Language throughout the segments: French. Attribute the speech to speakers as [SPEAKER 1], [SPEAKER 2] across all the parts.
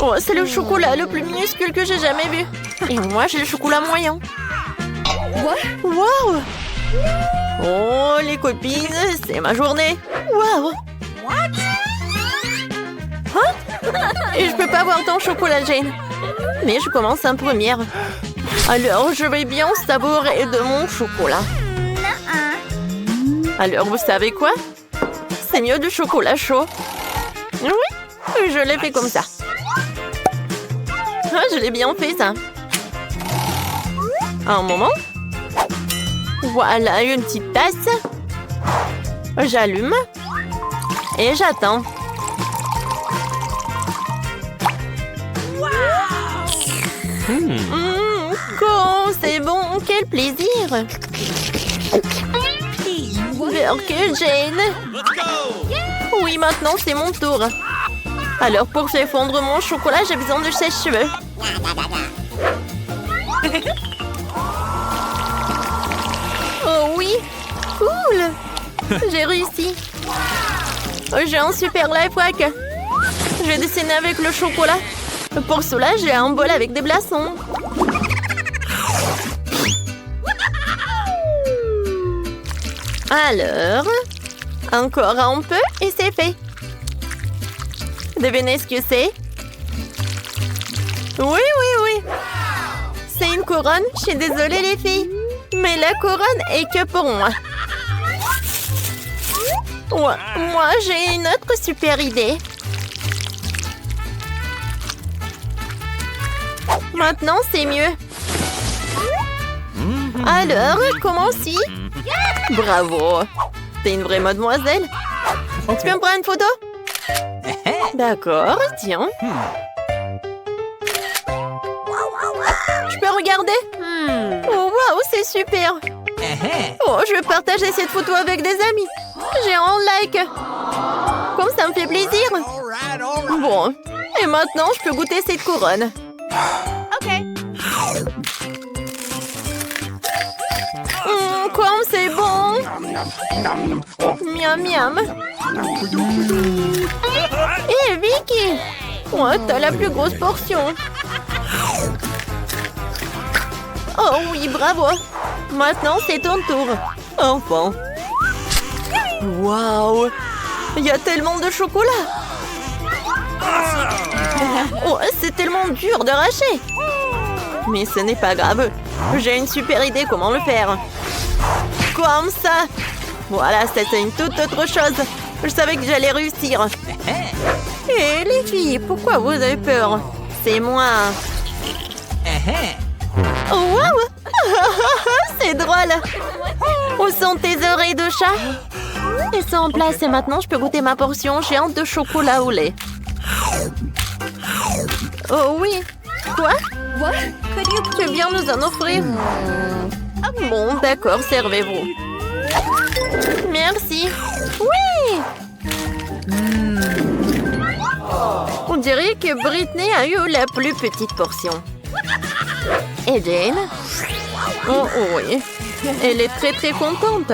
[SPEAKER 1] Oh, c'est le chocolat le plus minuscule que j'ai jamais vu. Et moi, j'ai le chocolat moyen. Waouh! Oh, les copines, c'est ma journée. Waouh! Hein? Et je peux pas avoir ton chocolat, Jane. Mais je commence en première. Alors, je vais bien savourer de mon chocolat. Alors, vous savez quoi? C'est mieux du chocolat chaud. Oui, je l'ai fait comme ça. Ah, je l'ai bien fait, ça. Un moment. Voilà, une petite tasse. J'allume. Et j'attends. C'est bon, quel plaisir. Burger Jane. Oui, maintenant c'est mon tour. Alors pour faire fondre mon chocolat, j'ai besoin de sèche-cheveux. Oh oui, cool. J'ai réussi. J'ai un super life hack. Je vais dessiner avec le chocolat. Pour cela, j'ai un bol avec des glaçons. Alors, encore un peu et c'est fait. Devinez ce que c'est? Oui. C'est une couronne. Je suis désolée les filles. Mais la couronne est que pour moi. Ouais, moi, j'ai une autre super idée. Maintenant, c'est mieux. Alors, comment si? Bravo. T'es une vraie mademoiselle. Tu peux me prendre une photo? D'accord, tiens. Je peux regarder? Oh, waouh, c'est super. Oh, je vais partager cette photo avec des amis. J'ai un like. Comme ça me fait plaisir. Bon, et maintenant, je peux goûter cette couronne. Comme c'est bon. Miam miam. Hé, Vicky. Oh, t'as la plus grosse portion. Oh oui, bravo. Maintenant, c'est ton tour. Enfin. Waouh. Il y a tellement de chocolat. Oh, c'est tellement dur d'arracher. Mais ce n'est pas grave. J'ai une super idée comment le faire. Comme ça. Voilà, c'est une toute autre chose. Je savais que j'allais réussir. Hé, les filles, pourquoi vous avez peur? C'est moi. Oh, waouh. C'est drôle. Où sont tes oreilles de chat? Elles sont en place et maintenant je peux goûter ma portion géante de chocolat au lait. Oh oui. Quoi? Tu viens nous en offrir? Bon, d'accord, servez-vous. Merci. Oui! On dirait que Britney a eu la plus petite portion. Et Jane? Oh oui. Elle est très très contente.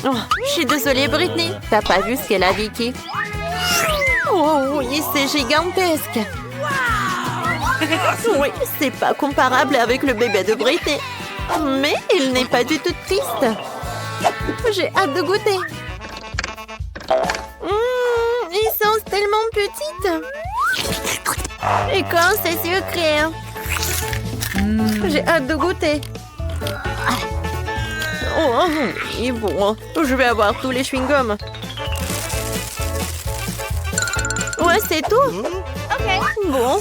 [SPEAKER 1] Oh, je suis désolée, Britney. T'as pas vu ce qu'elle a, Vicky? Oh oui, c'est gigantesque. Oui, c'est pas comparable avec le bébé de Britney. Mais il n'est pas du tout triste. J'ai hâte de goûter. Ils sont tellement petites. Et quand c'est sucré. J'ai hâte de goûter. Oh, et bon, je vais avoir tous les chewing-gums. Ouais, c'est tout. Bon.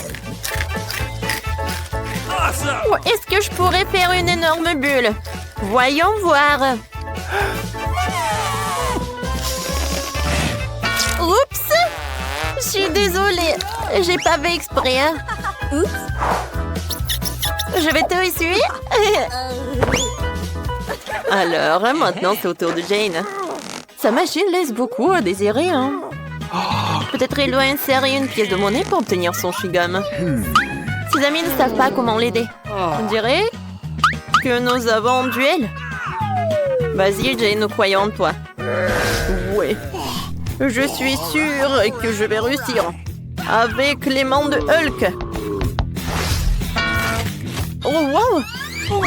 [SPEAKER 1] Oh, est-ce que je pourrais faire une énorme bulle? Voyons voir. Oups! Je suis désolée. J'ai pas fait exprès. Hein. Oups. Je vais te essuyer. Alors, maintenant, c'est au tour de Jane. Sa machine laisse beaucoup à désirer. Hein. Peut-être il doit insérer une pièce de monnaie pour obtenir son chewing-gum. Ses amis ne savent pas comment l'aider. On dirait que nous avons un duel. Vas-y, Jane, nous croyons en toi. Oui. Je suis sûre que je vais réussir. avec les mains de Hulk. Oh, wow! Oh,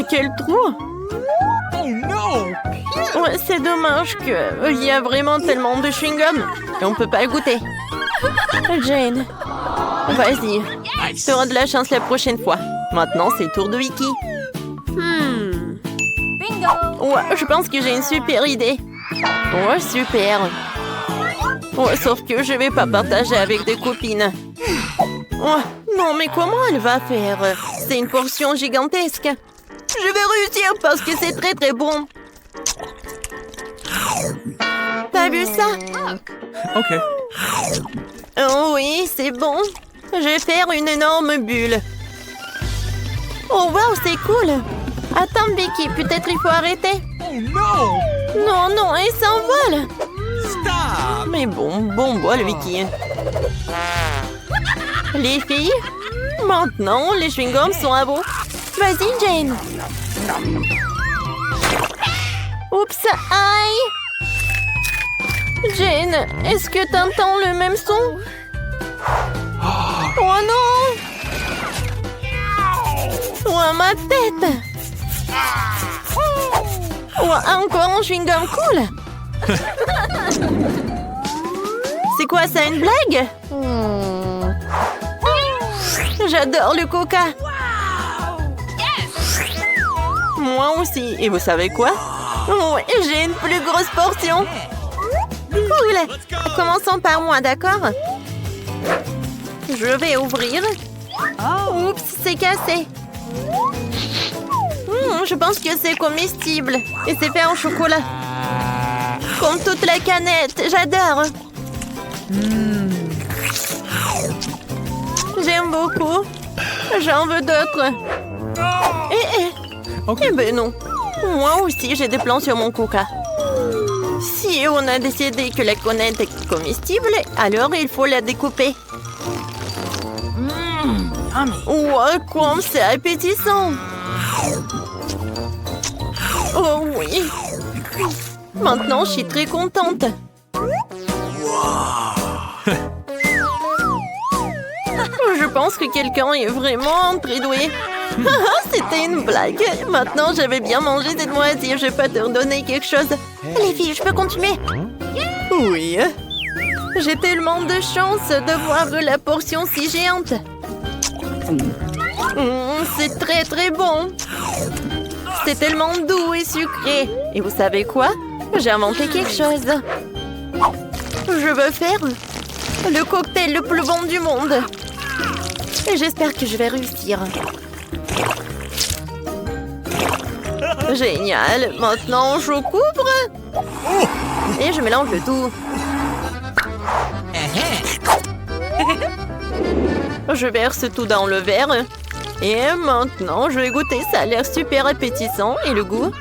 [SPEAKER 1] quel trou! Ouais, c'est dommage qu'il y a vraiment tellement de chewing-gum et on peut pas le goûter. Jane, vas-y. Tu auras de la chance la prochaine fois. Maintenant, c'est le tour de Vicky. Ouais, je pense que j'ai une super idée. Ouais, super. Ouais, sauf que je vais pas partager avec des copines. Ouais, non, mais comment elle va faire? C'est une portion gigantesque. Je vais réussir parce que c'est très très bon. T'as vu ça?
[SPEAKER 2] Ok.
[SPEAKER 1] Oh oui, c'est bon. Je vais faire une énorme bulle. Oh wow, c'est cool. Attends, Vicky, peut-être il faut arrêter. Non, non, elle s'envole. Mais bon bol, Vicky. Les filles, maintenant, les chewing-gums sont à vous. Vas-y, Jane. Oups, aïe. Jane, est-ce que t'entends le même son? Oh non! Oh, ma tête! Oh, encore un chewing-gum cool! C'est quoi ça, une blague? J'adore le coca! Moi aussi. Et vous savez quoi? Oh, j'ai une plus grosse portion! Cool! Commençons par moi, d'accord? Je vais ouvrir. Oups, c'est cassé. Je pense que c'est comestible. Et c'est fait en chocolat. Comme toute la canette. J'adore. J'aime beaucoup. J'en veux d'autres. Eh ben non. Moi aussi, j'ai des plans sur mon coca. Si on a décidé que la canette est comestible, alors il faut la découper. Ouais, comme c'est appétissant! Oh oui! Maintenant, je suis très contente. Je pense que quelqu'un est vraiment très doué. C'était une blague. Maintenant, j'avais bien mangé cette moitié. Je vais pas te redonner quelque chose. Les filles, je peux continuer? Oui. J'ai tellement de chance de voir la portion si géante. C'est très très bon. C'est tellement doux et sucré. Et vous savez quoi? J'ai inventé quelque chose. Je veux faire le cocktail le plus bon du monde. Et j'espère que je vais réussir. Génial. Maintenant, je couvre. Et je mélange le tout. Je verse tout dans le verre. Et maintenant, je vais goûter. Ça a l'air super appétissant. Et le goût?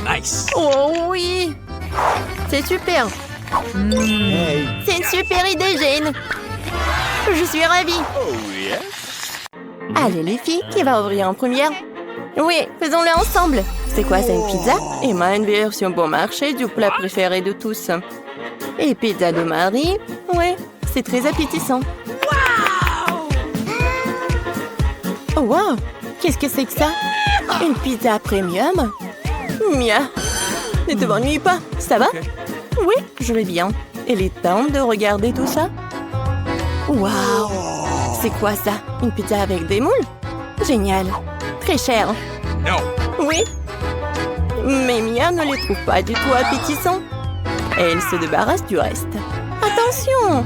[SPEAKER 2] Nice.
[SPEAKER 1] Oh oui! C'est super. C'est une super idée, Jane. Je suis ravie. Allez, les filles, qui va ouvrir en première? Oui, faisons-le ensemble. C'est quoi, c'est une pizza? Emma, une version bon marché du plat préféré de tous. Et pizza de Marie? Oui, c'est très appétissant. Oh, wow! Qu'est-ce que c'est que ça? Une pizza premium? Mia, ne te m'ennuie pas, ça va? Oui, je vais bien. Il est temps de regarder tout ça. Waouh! C'est quoi ça? Une pizza avec des moules? Génial. Très cher. Oui. Mais Mia ne les trouve pas du tout appétissants. Elle se débarrasse du reste. Attention!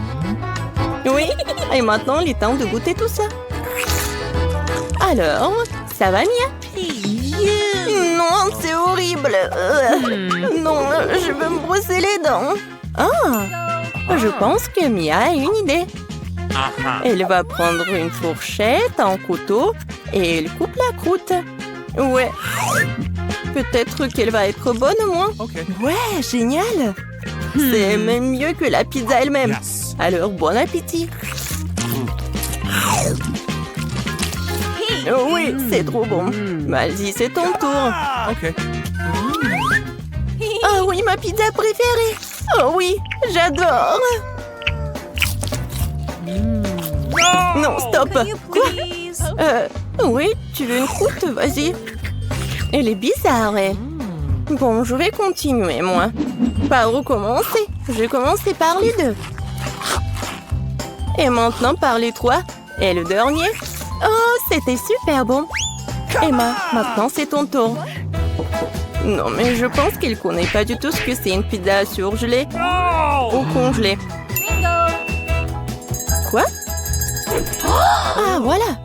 [SPEAKER 1] Oui, et maintenant il est temps de goûter tout ça. Alors, ça va, Mia? Non, c'est horrible. Non, je veux me brosser les dents. Ah, je pense que Mia a une idée. Elle va prendre une fourchette, un couteau et elle coupe la croûte. Ouais. Peut-être qu'elle va être bonne au moins. Ouais, génial. C'est même mieux que la pizza elle-même. Alors, bon appétit. Oh oui, c'est trop bon. Vas-y, c'est ton tour. Ah oui, oui, ma pizza préférée. Oh oui, j'adore. Non, stop. Quoi? Oui, tu veux une croûte? Vas-y. Elle est bizarre, elle. Bon, je vais continuer, moi. Par où commencer? Je vais commencer par les deux. Et maintenant, par les trois. Et le dernier? Oh, c'était super bon. Emma, maintenant, c'est ton tour. Non, mais je pense qu'elle connaît pas du tout ce que c'est une pizza surgelée ou congelée. Quoi? Ah, voilà.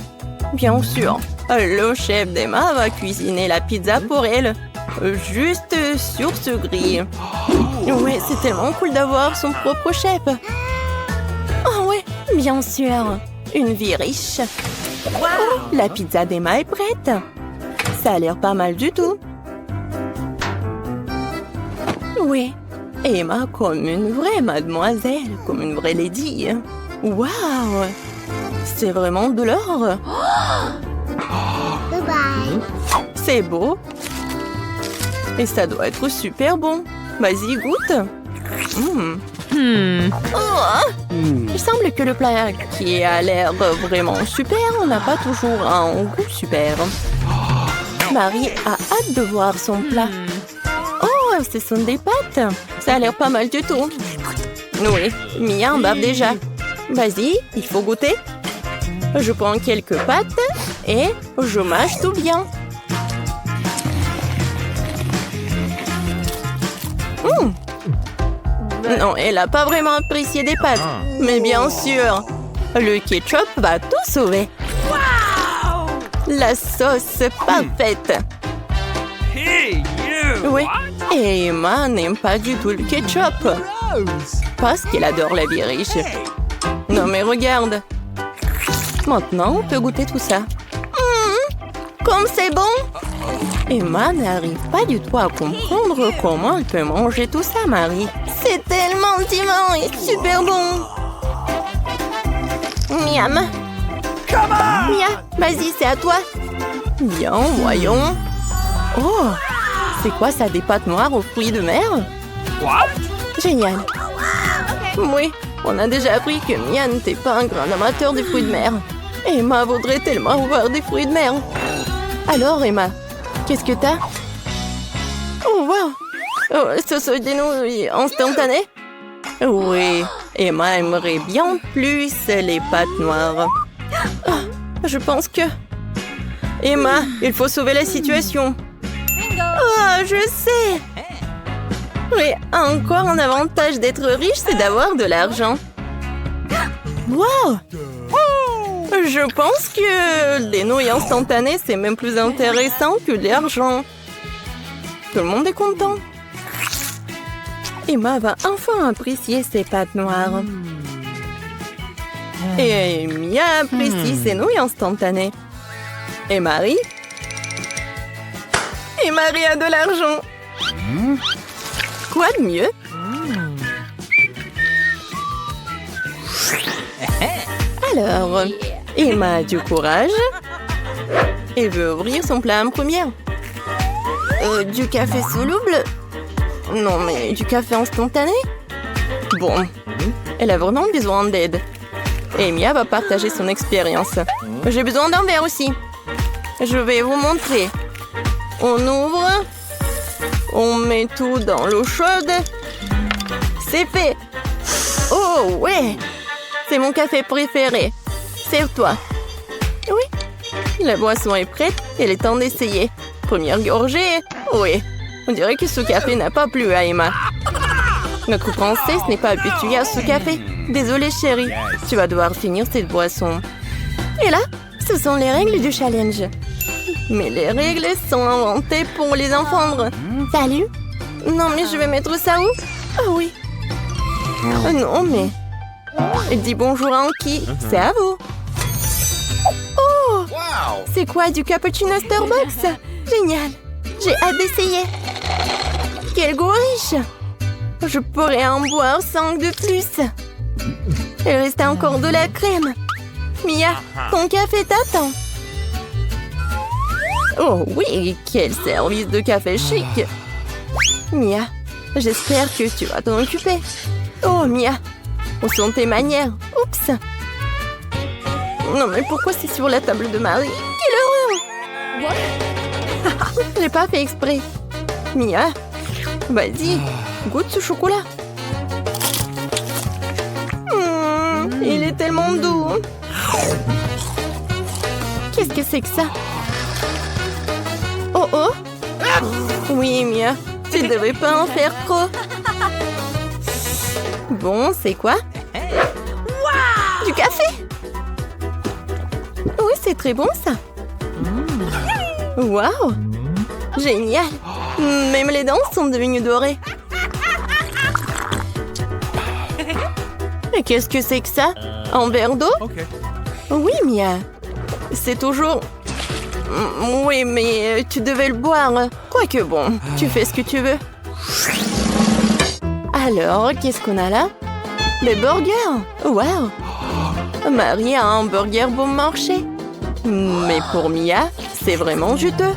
[SPEAKER 1] Bien sûr. Le chef d'Emma va cuisiner la pizza pour elle. Juste sur ce grill. Ouais, c'est tellement cool d'avoir son propre chef. Oh ouais, bien sûr. Une vie riche. Oh, la pizza d'Emma est prête. Ça a l'air pas mal du tout. Oui, Emma comme une vraie mademoiselle, comme une vraie lady. Waouh! C'est vraiment de l'or. C'est beau. Et ça doit être super bon. Vas-y, goûte. Oh, il semble que le plat qui a l'air vraiment super n'a pas toujours un goût super. Marie a hâte de voir son plat. Oh, ce sont des pâtes. Ça a l'air pas mal du tout. Oui, Mia en bave déjà. Vas-y, il faut goûter. Je prends quelques pâtes et je mâche tout bien. Non, elle n'a pas vraiment apprécié des pâtes. Mais bien sûr, le ketchup va tout sauver. La sauce parfaite. Oui, et Emma n'aime pas du tout le ketchup. Parce qu'elle adore la vie riche. Non mais regarde. Maintenant, on peut goûter tout ça. Comme c'est bon! Emma n'arrive pas du tout à comprendre comment elle peut manger tout ça, Marie. C'est tellement divin et super bon! Miam! Mia, vas-y, c'est à toi! Bien, voyons. Oh! C'est quoi ça, des pâtes noires aux fruits de mer? Génial! Oui, on a déjà appris que Mia n'était pas un grand amateur des fruits de mer. Emma voudrait tellement avoir des fruits de mer. Alors, Emma, qu'est-ce que t'as? Oh, wow! Oh, ce sont des nouilles instantanées? Oui, Emma aimerait bien plus les pâtes noires. Oh, je pense que... Emma, il faut sauver la situation. Oh, je sais! Oui, encore un avantage d'être riche, c'est d'avoir de l'argent. Wow! Je pense que les nouilles instantanées, c'est même plus intéressant que l'argent. Tout le monde est content. Emma va enfin apprécier ses pâtes noires. Et Mia apprécie ses nouilles instantanées. Et Marie? Et Marie a de l'argent. Quoi de mieux? Alors, Emma a du courage et veut ouvrir son plat en première. Du café soluble? Non, mais du café instantané? Bon, elle a vraiment besoin d'aide. Et Mia va partager son expérience. J'ai besoin d'un verre aussi. Je vais vous montrer. On ouvre. On met tout dans l'eau chaude. C'est fait. Oh, ouais. C'est mon café préféré. Serve-toi. Oui. La boisson est prête. Il est temps d'essayer. Première gorgée. Oui. On dirait que ce café n'a pas plu à Emma. Notre princesse n'est pas habituée à ce café. Désolée, chérie. Tu vas devoir finir cette boisson. Et là, ce sont les règles du challenge. Mais les règles sont inventées pour les enfants. Salut. Non, mais je vais mettre ça où? Ah oui. Non, mais... Elle dit bonjour à Anki. C'est à vous. Oh! C'est quoi, du cappuccino Starbucks? Génial. J'ai hâte d'essayer. Quel goût riche. Je pourrais en boire 5 de plus. Il reste encore de la crème. Mia, ton café t'attend. Oh oui, quel service de café chic. Mia, J'espère que tu vas t'en occuper. Oh, Mia, où sont tes manières? Oups. Non, mais pourquoi c'est sur la table de Marie? Quelle horreur! J'ai pas fait exprès. Mia, vas-y, goûte ce chocolat. Il est tellement doux. Qu'est-ce que c'est que ça? Oh oh! Oui, Mia, tu devrais pas en faire trop. Bon, c'est quoi? Du café? Oui, c'est très bon ça. Waouh! Génial! Même les dents sont devenues dorées. Et qu'est-ce que c'est que ça? Un verre d'eau?
[SPEAKER 2] Okay.
[SPEAKER 1] Oui, Mia. C'est toujours... Oui, mais tu devais le boire. Quoique bon, tu fais ce que tu veux. Alors, qu'est-ce qu'on a là? Des burgers! Waouh! Marie a un burger bon marché. Mais pour Mia, c'est vraiment juteux.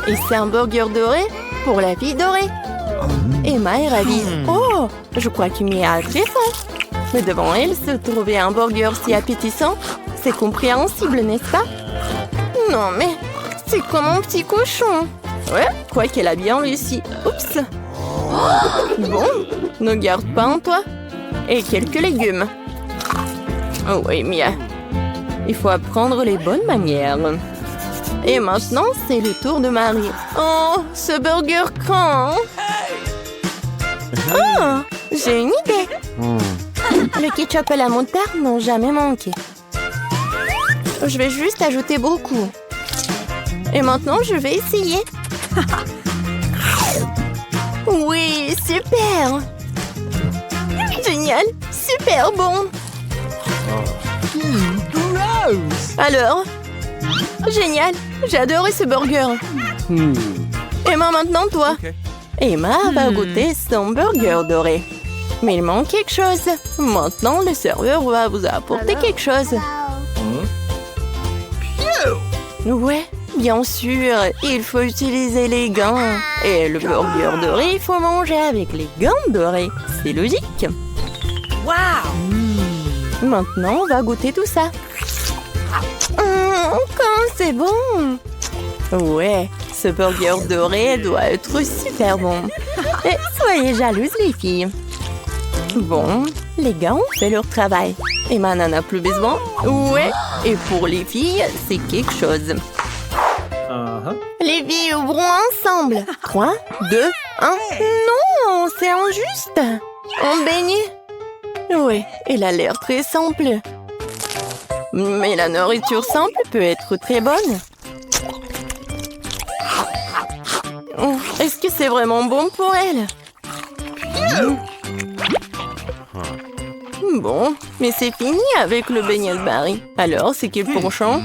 [SPEAKER 1] Et c'est un burger doré pour la fille dorée. Emma est ravie. Oh, je crois que Mia a très faim. Mais devant elle, se trouver un burger si appétissant, c'est compréhensible, n'est-ce pas? Non, mais c'est comme un petit cochon. Ouais, quoi qu'elle a bien réussi. Oups. Bon, ne garde pas en toi. Et quelques légumes. Oh oui, Mia. Il faut apprendre les bonnes manières. Et maintenant, c'est le tour de Marie. Oh, ce burger craint. Oh, j'ai une idée. Le ketchup et la moutarde n'ont jamais manqué. Je vais juste ajouter beaucoup. Et maintenant, je vais essayer. Oui, super. Génial, super bon. Alors? Génial, j'ai adoré ce burger. Emma, maintenant toi.
[SPEAKER 2] Okay.
[SPEAKER 1] Emma va goûter son burger doré. Mais il manque quelque chose. Maintenant, le serveur va vous apporter quelque chose. Ouais, bien sûr, il faut utiliser les gants. Et le burger doré, il faut manger avec les gants dorés. C'est logique. Maintenant, on va goûter tout ça. Comme c'est bon! Ouais, ce burger doré doit être super bon. Et soyez jalouses, les filles. Bon, les gars ont fait leur travail. Emma n'en a plus besoin. Ouais, et pour les filles, c'est quelque chose. Les filles ouvrons ensemble. 3, 2, 1. Non, c'est injuste. On baigne. Ouais, elle a l'air très simple. Mais la nourriture simple peut être très bonne. Est-ce que c'est vraiment bon pour elle? Bon, mais c'est fini avec le beignet de Marie. Alors, c'est quel penchant?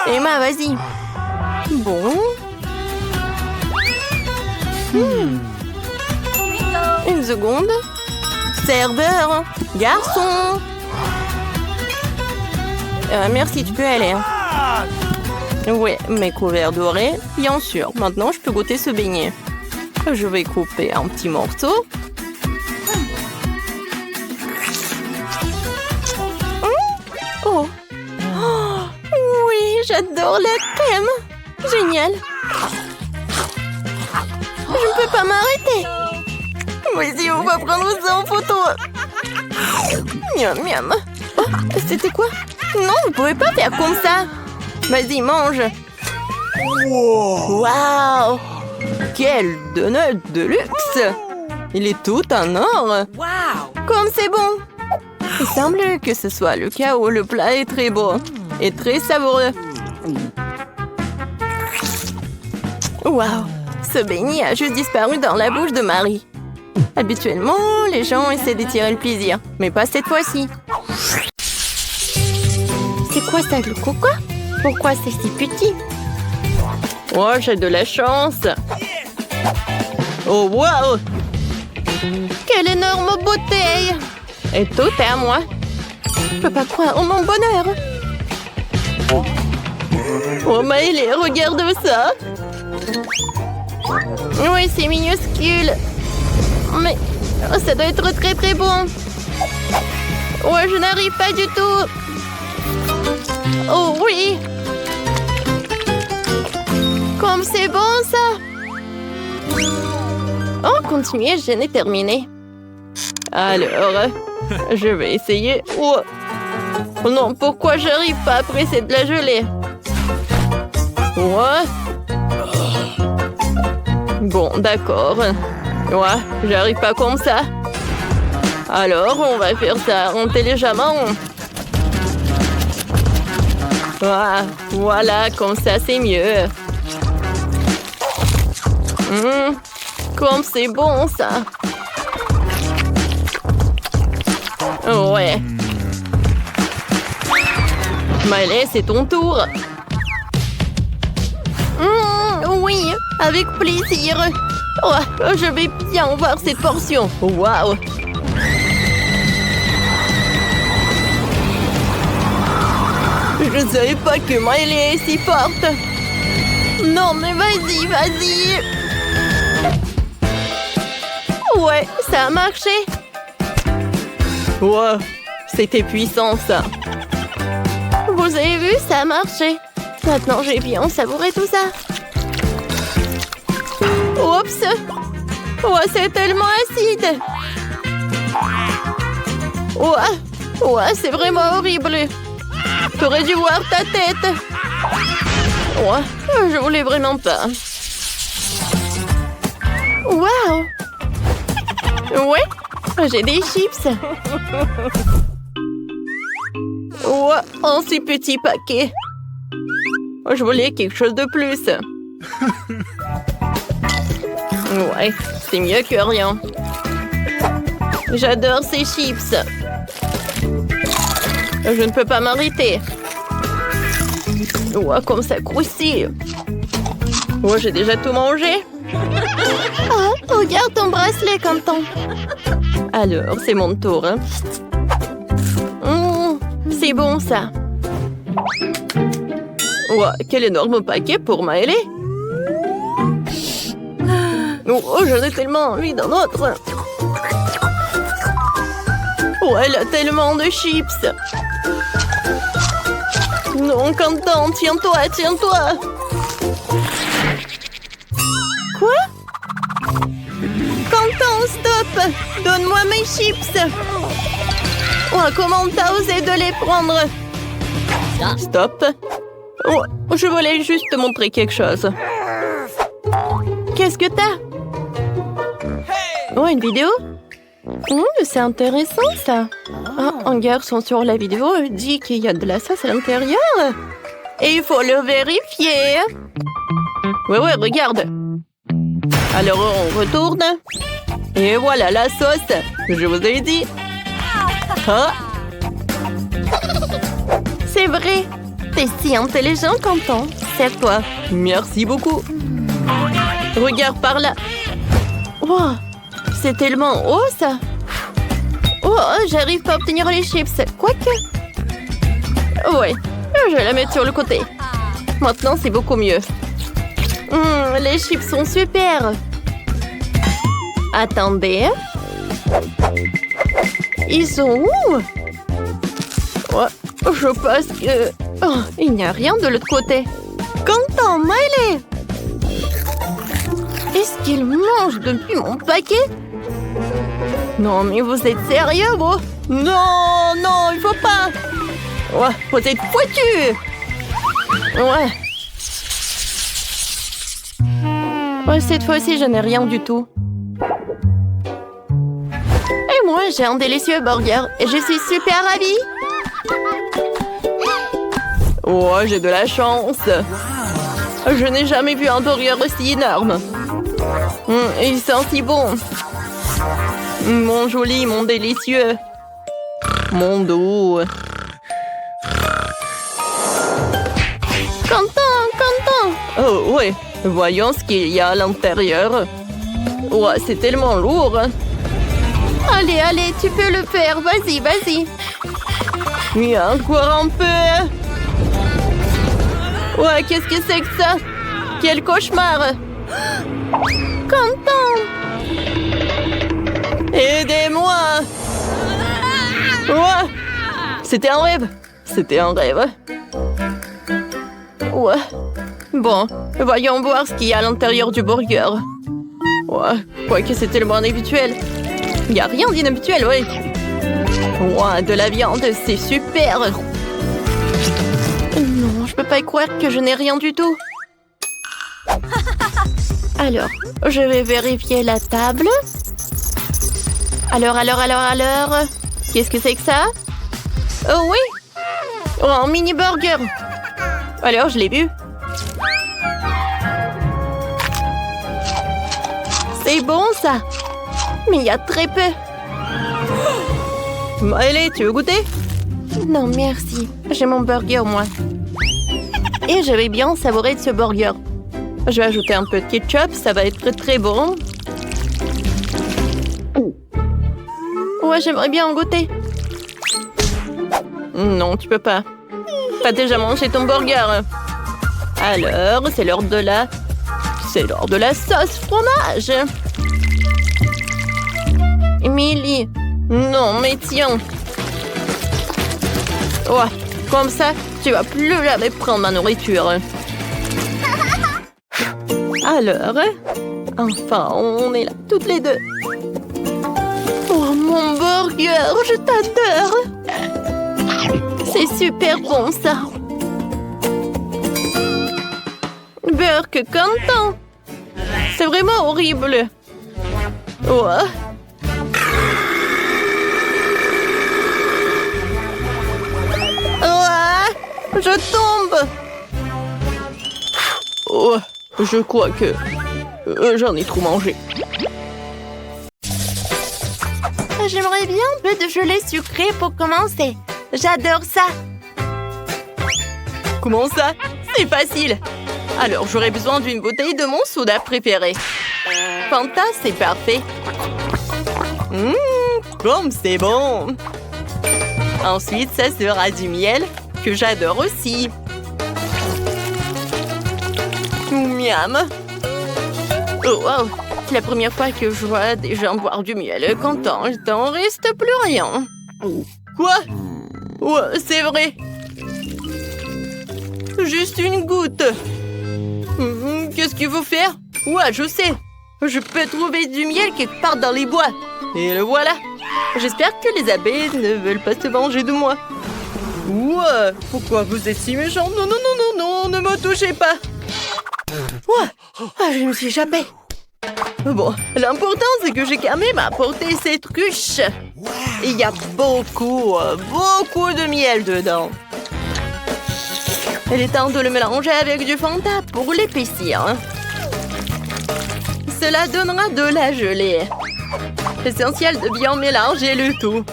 [SPEAKER 1] Emma, vas-y. Bon. Une seconde. Serveur, garçon. Merci, tu peux aller. Ouais, mes couverts dorés, bien sûr. Maintenant, je peux goûter ce beignet. Je vais couper un petit morceau. Oh. Oui, j'adore la crème. Génial. Je ne peux pas m'arrêter. Vas-y, on va prendre ça en photo. Miam, miam. Oh, c'était quoi? Non, vous pouvez pas faire comme ça. Vas-y, mange. Waouh! Quel donut de luxe! Il est tout en or. Comme c'est bon. Il semble que ce soit le cas où le plat est très beau et très savoureux. Waouh! Ce beignet a juste disparu dans la bouche de Marie. Habituellement, les gens essaient de tirer le plaisir, mais pas cette fois-ci. C'est quoi ça, le coco? Pourquoi c'est si petit? Oh, j'ai de la chance! Oh, wow! Quelle énorme bouteille! Et tout est à moi! Je peux pas croire en mon bonheur! Oh, Maëlé, regarde ça! Oui, c'est minuscule. Mais ça doit être très très bon. Ouais, je n'arrive pas du tout. Oh oui. Comme c'est bon ça. Oh, continuez, je n'ai terminé. Alors, je vais essayer. Oh. Non, pourquoi j'arrive pas après, c'est de la gelée. Ouais. Bon, d'accord. Ouais, j'arrive pas comme ça. Alors, on va faire ça intelligemment. Voilà, comme ça, c'est mieux. Comme c'est bon, ça. Ouais. Miley, c'est ton tour. Oui, avec plaisir. Oh, je vais bien voir cette portion. Waouh. Je ne savais pas que Miley est si forte. Non, mais vas-y, vas-y. Ouais, ça a marché. Wow, c'était puissant, ça. Vous avez vu, ça a marché. Maintenant, j'ai bien savouré tout ça. Oups. Oh, c'est tellement acide. Ouais, c'est vraiment horrible. T'aurais dû voir ta tête. Ouais, je voulais vraiment pas. Waouh. Ouais, j'ai des chips. Ouais, un si petit paquet. Je voulais quelque chose de plus. Ouais, c'est mieux que rien. J'adore ces chips. Je ne peux pas m'arrêter. Ouais, comme ça croustille. Ouais, j'ai déjà tout mangé. Oh, regarde ton bracelet, Quentin. Alors, c'est mon tour. Hein. C'est bon, ça. Ouais, quel énorme paquet pour Miley. Oh, j'en ai tellement envie d'un autre. Ouais, elle a tellement de chips. Non, Quentin, tiens-toi, tiens-toi. Quoi? Quentin, stop! Donne-moi mes chips. Oh, comment t'as osé de les prendre? Stop. Oh, je voulais juste te montrer quelque chose. Qu'est-ce que t'as? Oh, une vidéo? C'est intéressant, ça. Un garçon sur la vidéo dit qu'il y a de la sauce à l'intérieur. Et il faut le vérifier. Ouais, regarde. Alors, on retourne. Et voilà la sauce. Je vous ai dit. C'est vrai. T'es si intelligent, Quentin. C'est toi. Merci beaucoup. Regarde par là. Wow, c'est tellement haut, ça. Oh, j'arrive pas à obtenir les chips. Quoique. Ouais, je vais la mettre sur le côté. Maintenant, c'est beaucoup mieux. Les chips sont super. Attendez. Ils sont où? Ouais, je pense que... Oh, il n'y a rien de l'autre côté. Quentin, Miley! Est-ce qu'il mange depuis mon paquet? Non, mais vous êtes sérieux, vous? Non, non, il faut pas. Ouais, vous êtes foutus. Ouais, cette fois-ci, je n'ai rien du tout. Et moi, j'ai un délicieux burger et je suis super ravie. Oh, j'ai de la chance. Je n'ai jamais vu un burger aussi énorme. Il sent si bon. Mon joli, mon délicieux. Mon doux. Quentin. Oh, ouais. Voyons ce qu'il y a à l'intérieur. Ouais, c'est tellement lourd. Allez, tu peux le faire. Vas-y. Et encore un peu. Ouais, qu'est-ce que c'est que ça? Quel cauchemar! Content! Aidez-moi! Ouais! C'était un rêve! C'était un rêve! Ouais. Bon, voyons voir ce qu'il y a à l'intérieur du burger. Ouais, quoique c'est tellement inhabituel. Il n'y a rien d'inhabituel, oui. Ouais, de la viande, c'est super. Non, je peux pas y croire que je n'ai rien du tout. Alors, je vais vérifier la table. Alors. Qu'est-ce que c'est que ça? Oh oui! Oh, un mini burger. Alors, je l'ai vu. C'est bon, ça. Mais il y a très peu. Allez, tu veux goûter? Non, merci. J'ai mon burger, moi. Et je vais bien savourer de ce burger. Je vais ajouter un peu de ketchup, ça va être très très bon. Ouais, j'aimerais bien en goûter. Non, tu peux pas. T'as déjà mangé ton burger. Alors, c'est l'heure de la... C'est l'heure de la sauce fromage. Emily. Non, mais tiens. Ouais, comme ça, tu vas plus jamais prendre ma nourriture. Alors, enfin, on est là, toutes les deux. Oh, mon burger, je t'adore. C'est super bon, ça. Burke content. C'est vraiment horrible. Ouais. Ouais, je tombe. Oh, je crois que j'en ai trop mangé. J'aimerais bien un peu de gelée sucrée pour commencer. J'adore ça. Comment ça? C'est facile. Alors, j'aurais besoin d'une bouteille de mon soda préféré. Fanta, c'est parfait. Comme c'est bon. Ensuite, ça sera du miel, que j'adore aussi. Miam. Oh, wow. C'est la première fois que je vois des gens boire du miel. Content, il t'en reste plus rien. Quoi? Ouais, c'est vrai. Juste une goutte. Qu'est-ce qu'il faut faire? Ouais, je sais. Je peux trouver du miel quelque part dans les bois. Et le voilà. J'espère que les abeilles ne veulent pas se venger de moi. Ouais, pourquoi vous êtes si méchant? Non, non, non, non, non, ne me touchez pas. Ouais, je me suis échappée. Bon, l'important, c'est que j'ai quand même apporté cette ruche. Il y a beaucoup de miel dedans. Il est temps de le mélanger avec du Fanta pour l'épaissir. Cela donnera de la gelée. Essentiel de bien mélanger le tout.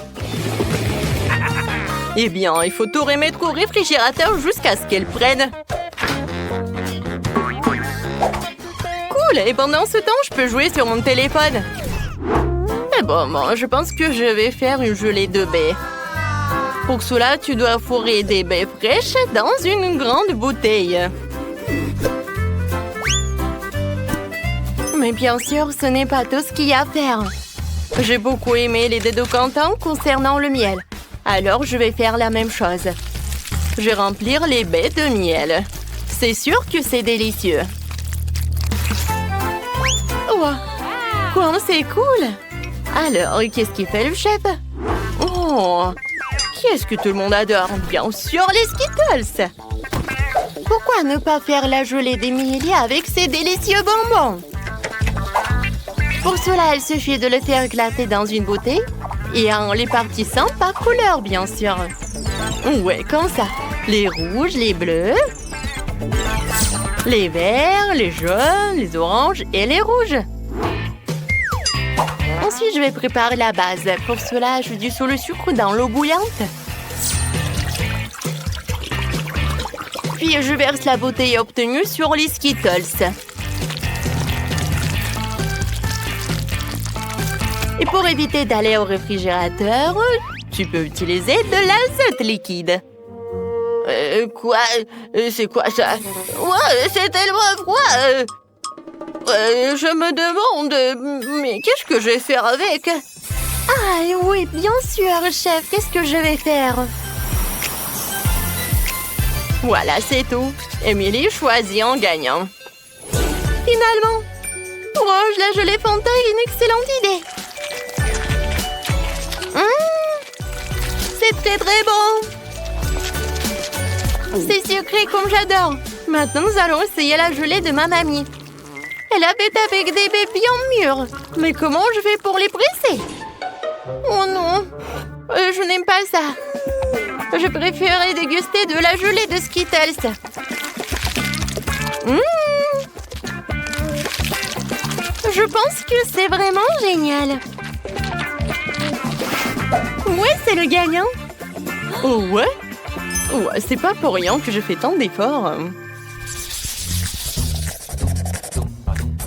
[SPEAKER 1] Eh bien, il faut tout remettre au réfrigérateur jusqu'à ce qu'elle prenne. Cool! Et pendant ce temps, je peux jouer sur mon téléphone. Mais bon, je pense que je vais faire une gelée de baies. Pour cela, tu dois fourrer des baies fraîches dans une grande bouteille. Mais bien sûr, ce n'est pas tout ce qu'il y a à faire. J'ai beaucoup aimé les dés de Quentin concernant le miel. Alors, je vais faire la même chose. Je vais remplir les baies de miel. C'est sûr que c'est délicieux. Wow. Quoi, c'est cool. Alors, qu'est-ce qu'il fait le chef? Oh, qu'est-ce que tout le monde adore? Bien sûr, les Skittles. Pourquoi ne pas faire la gelée d'Emily avec ces délicieux bonbons? Pour cela, il suffit de le faire éclater dans une bouteille et en les partissant par couleur, bien sûr. Ouais, comme ça. Les rouges, les bleus, les verts, les jaunes, les oranges et les rouges. Ensuite, je vais préparer la base. Pour cela, je dissout le sucre dans l'eau bouillante. Puis, je verse la bouteille obtenue sur les Skittles. Et pour éviter d'aller au réfrigérateur, tu peux utiliser de l'azote liquide. Quoi? C'est quoi ça? Ouais, c'est tellement froid. Je me demande, mais qu'est-ce que je vais faire avec? Ah oui, bien sûr, chef. Qu'est-ce que je vais faire? Voilà, c'est tout. Emily choisit en gagnant. Finalement, Rose, la gelée Fanta est une excellente idée. C'est très très bon. C'est sucré comme j'adore. Maintenant, nous allons essayer la gelée de ma mamie. Elle a fait avec des baies bien mûres. Mais comment je fais pour les presser? Oh non, je n'aime pas ça. Je préférerais déguster de la gelée de Skittles. Je pense que c'est vraiment génial. Ouais, c'est le gagnant. Oh ouais? Ouais, c'est pas pour rien que je fais tant d'efforts.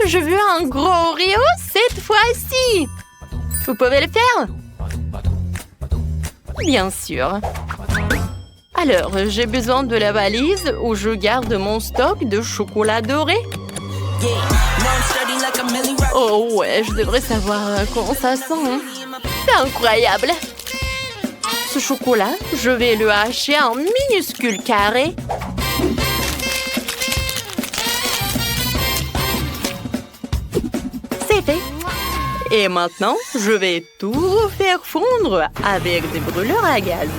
[SPEAKER 1] Je veux un gros Oreo cette fois-ci. Vous pouvez le faire? Bien sûr. Alors, j'ai besoin de la valise où je garde mon stock de chocolat doré. Oh ouais, je devrais savoir comment ça sent. C'est incroyable. Ce chocolat, je vais le hacher en minuscules carrés. C'est fait. Et maintenant, je vais tout faire fondre avec des brûleurs à gaz.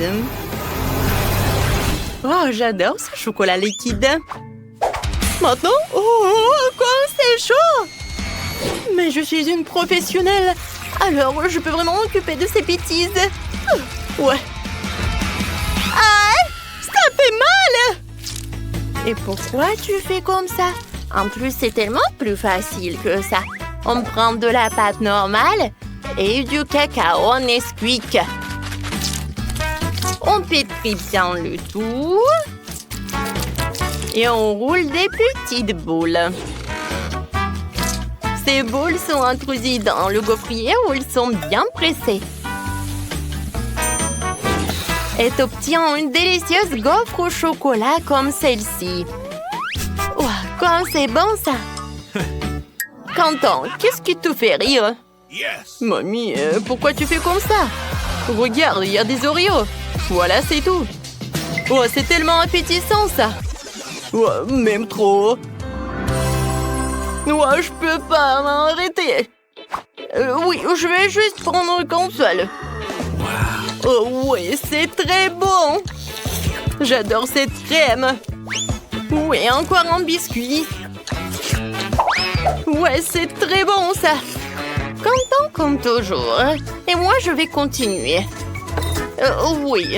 [SPEAKER 1] Oh, j'adore ce chocolat liquide. Maintenant, comme c'est chaud! Mais je suis une professionnelle, alors je peux vraiment m'occuper de ces bêtises. Ouais. Ah, ça fait mal! Et pourquoi tu fais comme ça? En plus, c'est tellement plus facile que ça. On prend de la pâte normale et du cacao en Nesquik. On pétrit bien le tout. Et on roule des petites boules. Ces boules sont introduites dans le gaufrier où ils sont bien pressés. Et obtient une délicieuse gaufre au chocolat comme celle-ci. Ouah, comme c'est bon ça! Quentin, qu'est-ce qui te fait rire?
[SPEAKER 2] Yes.
[SPEAKER 1] Mamie, pourquoi tu fais comme ça? Regarde, il y a des Oreos. Voilà, c'est tout. Oh, c'est tellement appétissant ça. Ouais, même trop. Ouais, je peux pas m'arrêter. Oui, je vais juste prendre une console. Oh oui, c'est très bon. J'adore cette crème. Oui, encore un biscuit. Ouais, c'est très bon ça. Content comme toujours. Et moi, je vais continuer. Oui,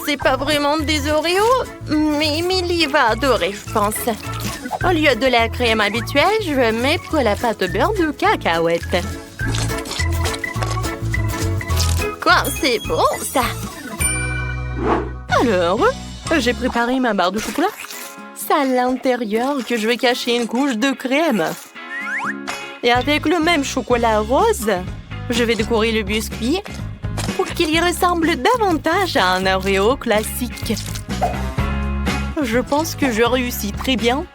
[SPEAKER 1] c'est pas vraiment des Oreos, mais Emily va adorer, je pense. Au lieu de la crème habituelle, je vais mettre la pâte beurre de cacahuète. Quoi, c'est bon ça? Alors, j'ai préparé ma barre de chocolat. C'est à l'intérieur que je vais cacher une couche de crème. Et avec le même chocolat rose, je vais décorer le biscuit pour qu'il y ressemble davantage à un Oreo classique. Je pense que je réussis très bien.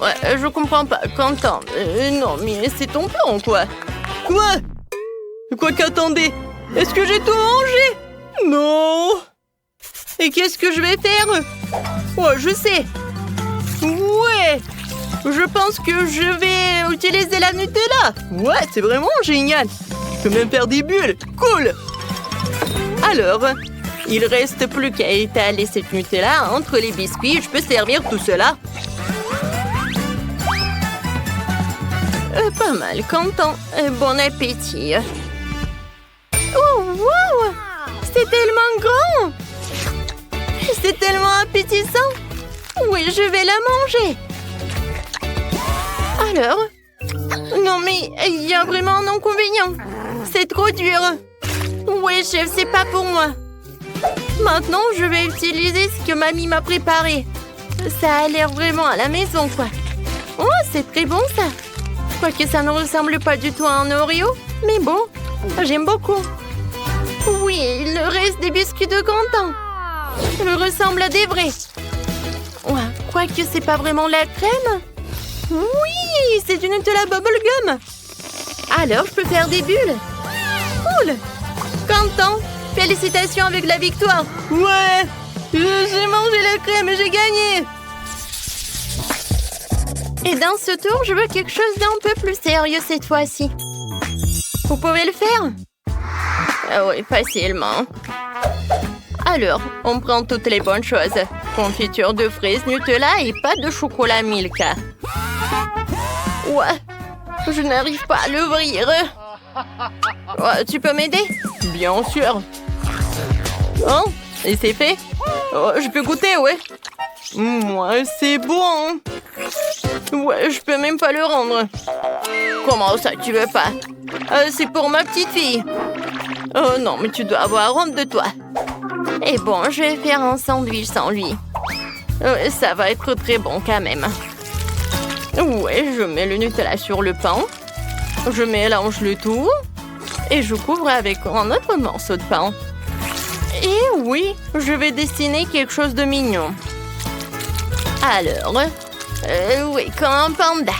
[SPEAKER 1] Ouais, je comprends pas, Quentin. Non, mais c'est ton plan, quoi. Quoi? Quoi qu'attendez? Est-ce que j'ai tout mangé? Non! Et qu'est-ce que je vais faire? Ouais, je sais. Ouais! Je pense que je vais utiliser la Nutella. Ouais, c'est vraiment génial. Je peux même faire des bulles. Cool! Alors, il reste plus qu'à étaler cette Nutella entre les biscuits. Je peux servir tout cela. Pas mal, Quentin. Bon appétit. Oh, wow! C'est tellement grand! C'est tellement appétissant! Oui, je vais la manger! Alors? Non, mais il y a vraiment un inconvénient. C'est trop dur. Oui, chef, c'est pas pour moi. Maintenant, je vais utiliser ce que mamie m'a préparé. Ça a l'air vraiment à la maison, quoi. Oh, c'est très bon, ça. Quoique ça ne ressemble pas du tout à un Oreo. Mais bon, j'aime beaucoup. Oui, le reste des biscuits de Quentin. Il ressemble à des vrais. Ouais, crois que c'est pas vraiment la crème? Oui, c'est du Nutella Bubblegum. Alors, je peux faire des bulles. Cool. Content. Félicitations avec la victoire. Ouais, j'ai mangé la crème et j'ai gagné. Et dans ce tour, je veux quelque chose d'un peu plus sérieux cette fois-ci. Vous pouvez le faire? Ah oui, facilement. Alors, on prend toutes les bonnes choses. Confiture de fraises, Nutella et pas de chocolat Milka. Ouais, je n'arrive pas à l'ouvrir. Ouais, tu peux m'aider? Bien sûr. Oh, et c'est fait? Oh, je peux goûter, ouais. Ouais, c'est bon. Ouais, je peux même pas le rendre. Comment ça, tu veux pas? C'est pour ma petite fille. Oh non, mais tu dois avoir honte de toi. Et bon, je vais faire un sandwich sans lui. Ça va être très bon quand même. Ouais, je mets le Nutella sur le pain. Je mélange le tout. Et je couvre avec un autre morceau de pain. Et oui, je vais dessiner quelque chose de mignon. Alors, oui, comme un panda.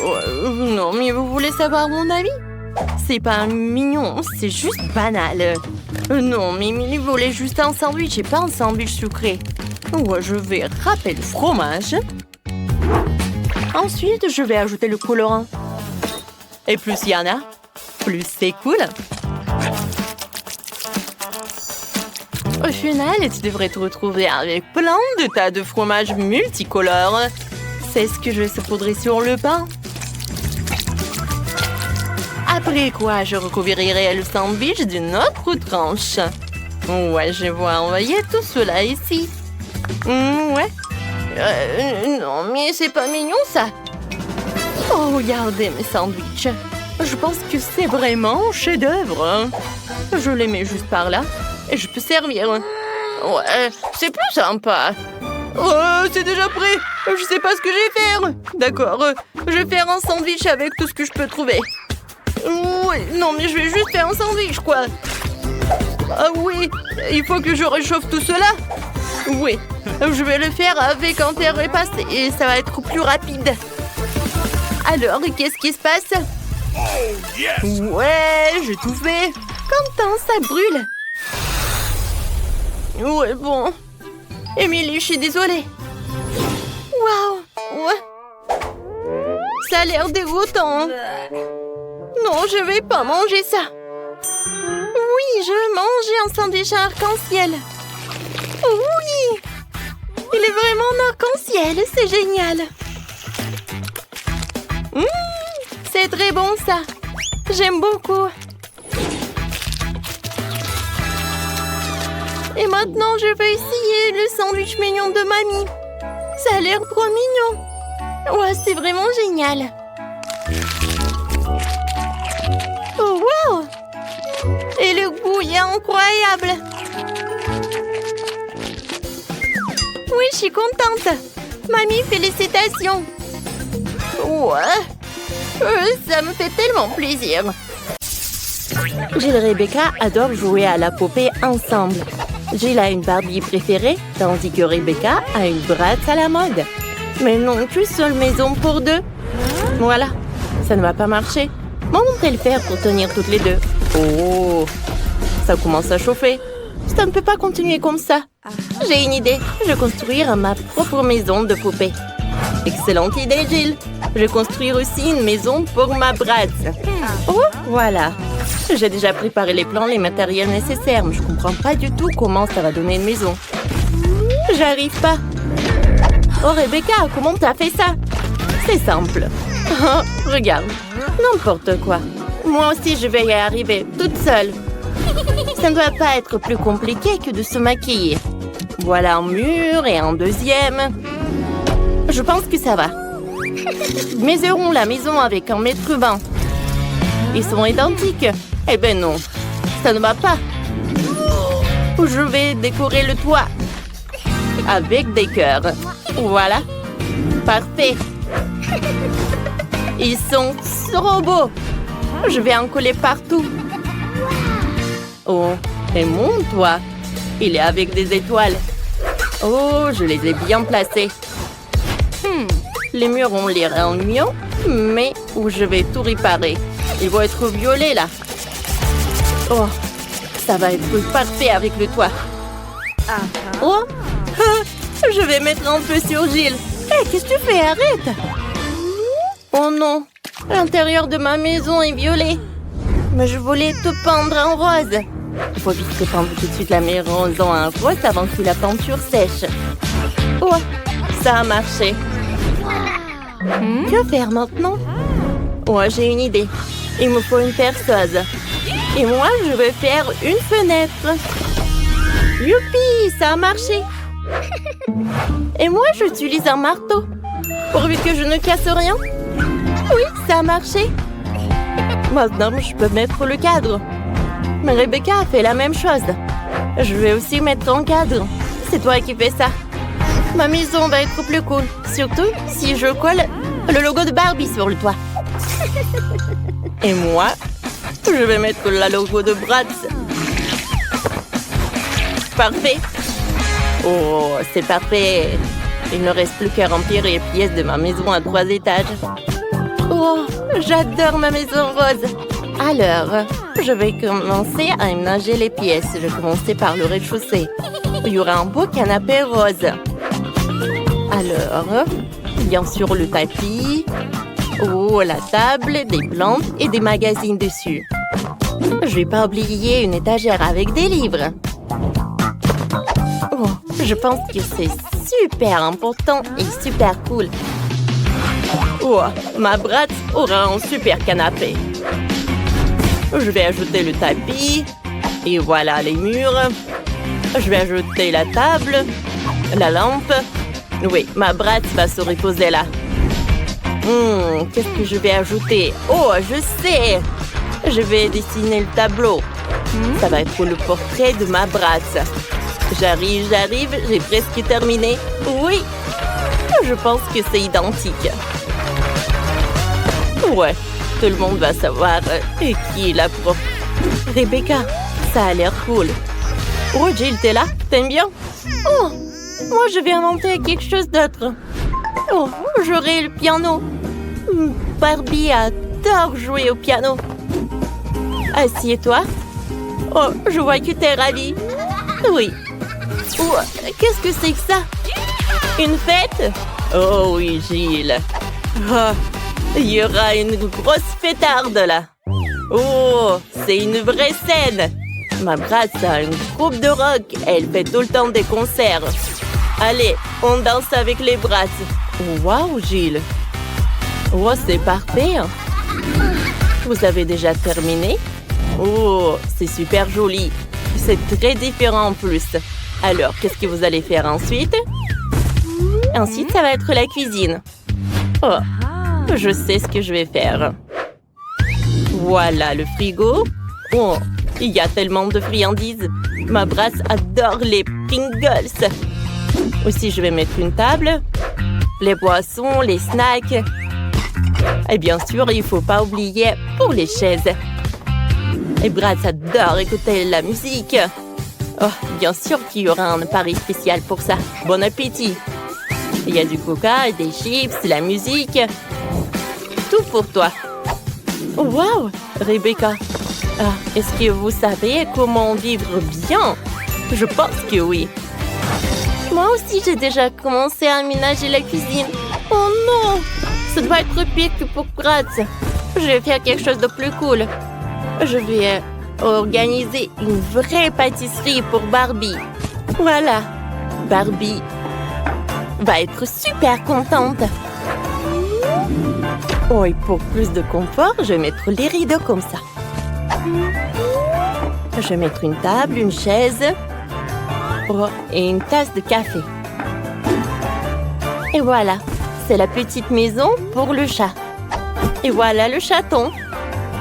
[SPEAKER 1] Non, mais vous voulez savoir mon avis? C'est pas mignon, c'est juste banal. Non, Mimi voulait juste un sandwich et pas un sandwich sucré. Ouais, je vais râper le fromage. Ensuite, je vais ajouter le colorant. Et plus il y en a, plus c'est cool. Au final, tu devrais te retrouver avec plein de tas de fromages multicolores. C'est ce que je saupoudrer sur le pain. Après quoi, je recouvrirai le sandwich d'une autre tranche. Ouais, je vais envoyer tout cela ici. Ouais. Non, mais c'est pas mignon, ça. Oh, regardez mes sandwichs. Je pense que c'est vraiment un chef-d'œuvre. Je les mets juste par là et je peux servir. Ouais, c'est plus sympa. Oh, c'est déjà prêt. Je sais pas ce que je vais faire. D'accord, je vais faire un sandwich avec tout ce que je peux trouver. Ouais, non, mais je vais juste faire un sandwich, quoi. Ah oui, il faut que je réchauffe tout cela. Oui, je vais le faire avec un terre repassé et ça va être plus rapide. Alors, qu'est-ce qui se passe?
[SPEAKER 2] Oh, yes!
[SPEAKER 1] Ouais, j'ai tout fait. Content, ça brûle. Ouais, bon. Émilie, je suis désolée. Waouh, ouais. Ça a l'air dégoûtant. Non, je vais pas manger ça. Oui, je veux manger un sandwich arc-en-ciel. Oui! Il est vraiment en arc-en-ciel, c'est génial. C'est très bon, ça. J'aime beaucoup. Et maintenant, je veux essayer le sandwich mignon de mamie. Ça a l'air trop mignon. Ouais, c'est vraiment génial. Oh, wow! Et le goût est incroyable. Oui, je suis contente. Mamie, félicitations. Ouais. Ça me fait tellement plaisir. Jill et Rebecca adorent jouer à la poupée ensemble. Jill a une Barbie préférée, tandis que Rebecca a une Bratz à la mode. Mais non, qu'une seule maison pour deux. Voilà, ça ne va pas marcher. Comment vont-elles faire pour tenir toutes les deux? Oh, ça commence à chauffer. Ça ne peut pas continuer comme ça. J'ai une idée. Je vais construire ma propre maison de poupée. Excellente idée, Jill. Je vais construire aussi une maison pour ma Bratz. Oh, voilà. J'ai déjà préparé les plans, les matériels nécessaires, mais je comprends pas du tout comment ça va donner une maison. J'arrive pas. Oh, Rebecca, comment t'as fait ça? C'est simple. Oh, regarde. N'importe quoi. Moi aussi, je vais y arriver, toute seule. Ça ne doit pas être plus compliqué que de se maquiller. Voilà un mur et un deuxième. Je pense que ça va. Mesurons la maison avec 1,20 m. Ils sont identiques. Eh ben non, ça ne va pas. Je vais décorer le toit avec des cœurs. Voilà. Parfait. Ils sont trop beaux. Je vais en coller partout. Oh, et mon toit, il est avec des étoiles. Oh, je les ai bien placés. Les murs ont l'air ennuyants, mais où je vais tout réparer. Ils vont être violets, là. Oh, ça va être parfait avec le toit. Oh, je vais mettre un peu sur Gilles. Hé, qu'est-ce que tu fais? Arrête! Oh non, l'intérieur de ma maison est violet. Mais je voulais te peindre en rose. Il faut vite te peindre tout de suite la maison en rose avant que la peinture sèche. Oh, ça a marché. Que faire maintenant? Oh, j'ai une idée. Il me faut une perceuse. Et moi, je vais faire une fenêtre. Youpi, ça a marché. Et moi, j'utilise un marteau. Pourvu que je ne casse rien. Oui, ça a marché. Maintenant, je peux mettre le cadre. Mais Rebecca a fait la même chose. Je vais aussi mettre un cadre. C'est toi qui fais ça. Ma maison va être plus cool. Surtout si je colle le logo de Barbie sur le toit. Et moi, je vais mettre le logo de Bratz. Parfait. Oh, c'est parfait. Il ne reste plus qu'à remplir les pièces de ma maison à 3 étages. Oh, j'adore ma maison rose. Alors, je vais commencer à aménager les pièces. Je vais commencer par le rez-de-chaussée. Il y aura un beau canapé rose. Alors, bien sûr le tapis. Oh, la table, des plantes et des magazines dessus. Je vais pas oublier une étagère avec des livres. Oh, je pense que c'est super important et super cool. Oh, ma Bratz aura un super canapé. Je vais ajouter le tapis. Et voilà les murs. Je vais ajouter la table, la lampe. Oui, ma Bratz va se reposer là. Qu'est-ce que je vais ajouter? Oh, je sais! Je vais dessiner le tableau. Ça va être le portrait de ma Bratz. J'arrive, j'ai presque terminé. Oui, je pense que c'est identique. Ouais, tout le monde va savoir qui est la prof. Rebecca, ça a l'air cool. Oh, Jill, t'es là? T'aimes bien? Oh, moi je vais inventer quelque chose d'autre. Oh, j'aurai le piano. Barbie adore jouer au piano. Assieds-toi. Oh, je vois que t'es ravie. Oui. Oh, qu'est-ce que c'est que ça? Une fête? Oh oui, Gilles. Oh, il y aura une grosse fêtarde là. Oh, c'est une vraie scène. Ma Bratz a un groupe de rock. Elle fait tout le temps des concerts. Allez, on danse avec les Bratz. Waouh, Gilles. Oh, c'est parfait. Vous avez déjà terminé? Oh, c'est super joli. C'est très différent en plus. Alors, qu'est-ce que vous allez faire ensuite? Ensuite, ça va être la cuisine. Oh, je sais ce que je vais faire. Voilà le frigo. Oh, il y a tellement de friandises. Ma Bratz adore les Pringles. Aussi, je vais mettre une table, les boissons, les snacks. Et bien sûr, il ne faut pas oublier pour les chaises. Et Bratz adore écouter la musique. Oh, bien sûr qu'il y aura un pari spécial pour ça. Bon appétit. Il y a du coca, des chips, la musique. Tout pour toi. Wow, Rebecca. Ah, est-ce que vous savez comment vivre bien? Je pense que oui. Moi aussi, j'ai déjà commencé à aménager la cuisine. Oh non! Ça doit être pire que pour Bratz. Je vais faire quelque chose de plus cool. Je vais organiser une vraie pâtisserie pour Barbie. Voilà. Barbie va être super contente. Oh, et pour plus de confort, je vais mettre les rideaux comme ça. Je vais mettre une table, une chaise. Oh, et une tasse de café. Et voilà, c'est la petite maison pour le chat. Et voilà le chaton.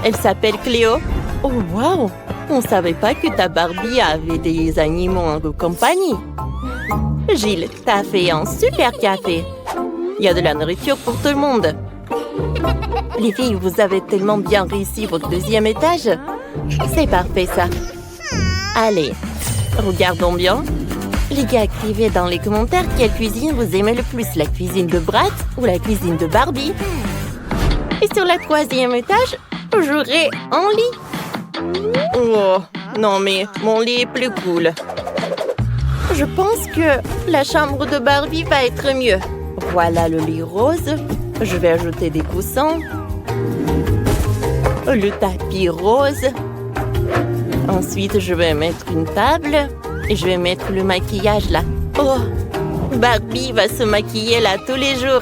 [SPEAKER 1] Elle s'appelle Cléo. Oh, wow! On ne savait pas que ta Barbie avait des animaux en compagnie. Gilles, t'as fait un super café. Il y a de la nourriture pour tout le monde. Les filles, vous avez tellement bien réussi votre deuxième étage. C'est parfait, ça. Allez, regardons bien. Les gars, écrivez dans les commentaires quelle cuisine vous aimez le plus, la cuisine de Bratz ou la cuisine de Barbie. Et sur le 3e étage, j'aurai un lit. Oh, non mais mon lit est plus cool. Je pense que la chambre de Barbie va être mieux. Voilà le lit rose. Je vais ajouter des coussins. Le tapis rose. Ensuite, je vais mettre une table. Et je vais mettre le maquillage là. Oh, Barbie va se maquiller là tous les jours.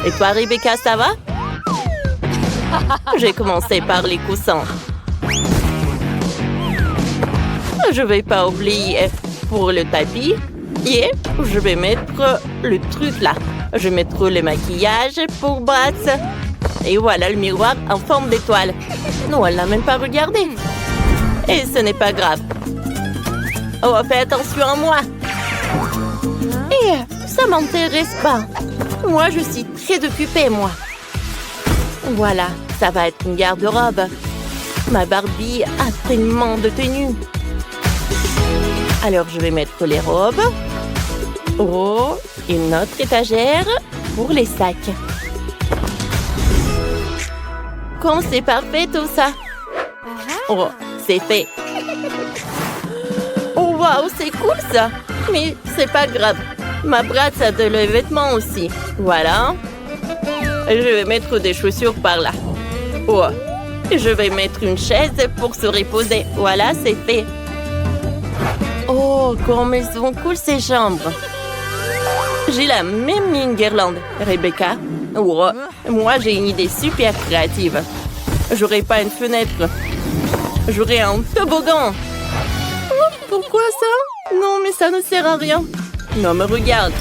[SPEAKER 1] Et toi, Rebecca, ça va? J'ai commencé par les coussins. Je vais pas oublier pour le tapis. Et je vais mettre le truc là. Je vais mettre le maquillage pour Bratz. Et voilà le miroir en forme d'étoile. Non, elle n'a même pas regardé. Et ce n'est pas grave. Oh, fais attention à moi. Et ça m'intéresse pas. Moi, je suis très occupée, moi. Voilà, ça va être une garde-robe. Ma Barbie a tellement de tenues. Alors, je vais mettre les robes. Oh, une autre étagère pour les sacs. Comme c'est parfait tout ça. Oh, c'est fait. Oh, waouh, c'est cool ça. Mais c'est pas grave. Ma Bratz a de les vêtements aussi. Voilà. Je vais mettre des chaussures par là. Oh, je vais mettre une chaise pour se reposer. Voilà, c'est fait. Oh, comme elles sont cool ces chambres. J'ai la même guirlande, Rebecca. Oh, moi, j'ai une idée super créative. J'aurai pas une fenêtre. J'aurai un toboggan. Oh, pourquoi ça? Non, mais ça ne sert à rien. Non, mais regarde.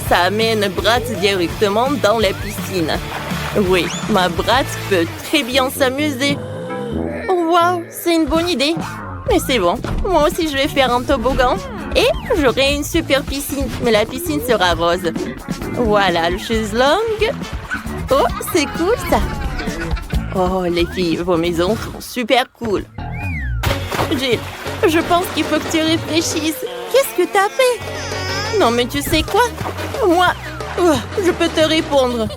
[SPEAKER 1] Ça amène Bratz directement dans la piscine. Oui, ma Bratz peut très bien s'amuser. Oh, waouh, c'est une bonne idée. Mais c'est bon, moi aussi je vais faire un toboggan. Et j'aurai une super piscine, mais la piscine sera rose. Voilà, le chaiselong. Oh, c'est cool ça. Oh, les filles, vos maisons sont super cool. Jill, je pense qu'il faut que tu réfléchisses. Qu'est-ce que t'as fait? Non, mais tu sais quoi? Moi, je peux te répondre.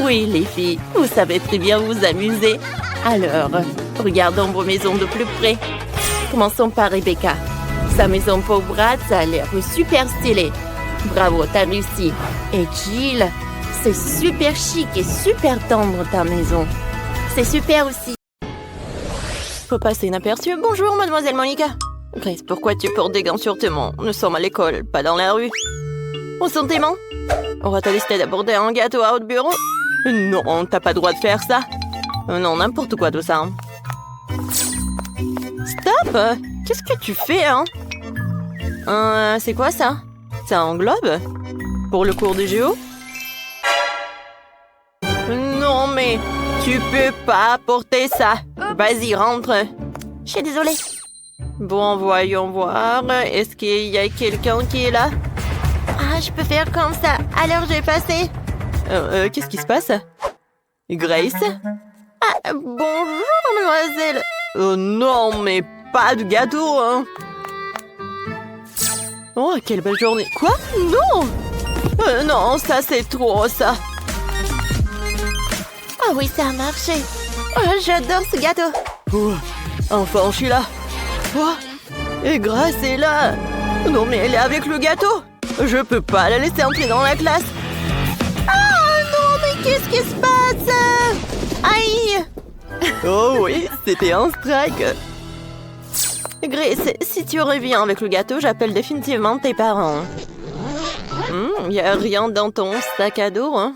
[SPEAKER 1] Oui, les filles, vous savez très bien vous amuser. Alors, regardons vos maisons de plus près. Commençons par Rebecca. Sa maison pour Bratz a l'air super stylée. Bravo, t'as réussi. Et Jill, c'est super chic et super tendre ta maison. C'est super aussi. Faut passer inaperçu. Bonjour, mademoiselle Monica. Grace, pourquoi tu portes des gants sur tes mains? Nous sommes à l'école, pas dans la rue. Où sont tes mains? On va te décider d'aborder un gâteau à haut bureau. Non, t'as pas le droit de faire ça. Non, n'importe quoi tout ça. Stop! Qu'est-ce que tu fais, hein? C'est quoi ça? C'est un globe? Pour le cours de géo? Non, mais tu peux pas porter ça. Vas-y, rentre. Je suis désolée. Bon, voyons voir. Est-ce qu'il y a quelqu'un qui est là? Ah, je peux faire comme ça. Alors, je vais passer. Qu'est-ce qui se passe? Grace? Ah, bonjour, mademoiselle. Non, mais pas de gâteau, hein. Oh, quelle belle journée. Quoi? Non! Non, ça, c'est trop, ça. Ah oui, ça a marché. Oh, j'adore ce gâteau. Oh, enfin, je suis là. Quoi? Et Grace est là. Non, mais elle est avec le gâteau. Je peux pas la laisser entrer dans la classe. Ah non, mais qu'est-ce qui se passe? Aïe! Oh oui, c'était un strike. Grace, si tu reviens avec le gâteau, j'appelle définitivement tes parents. Y a rien dans ton sac à dos, hein?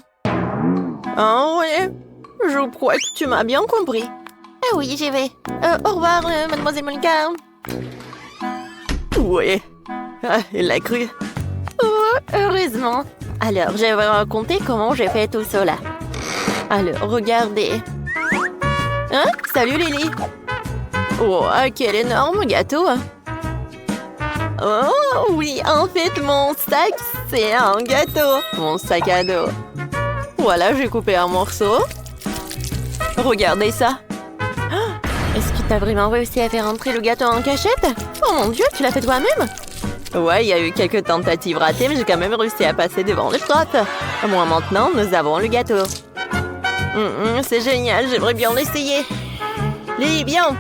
[SPEAKER 1] Ah ouais, je crois que tu m'as bien compris. Ah oui, j'y vais. Au revoir, mademoiselle Monica. Ouais, elle l'a cru. Oh, heureusement. Alors, je vais vous raconter comment j'ai fait tout cela. Alors, regardez. Hein? Salut, Lily. Oh, quel énorme gâteau. Oh, oui, en fait, mon sac, c'est un gâteau. Mon sac à dos. Voilà, j'ai coupé un morceau. Regardez ça. Est-ce que tu as vraiment réussi à faire entrer le gâteau en cachette? Oh mon Dieu, tu l'as fait toi-même? Ouais, il y a eu quelques tentatives ratées, mais j'ai quand même réussi à passer devant le top. Moi, maintenant, nous avons le gâteau. C'est génial, j'aimerais bien l'essayer. Lily, bien.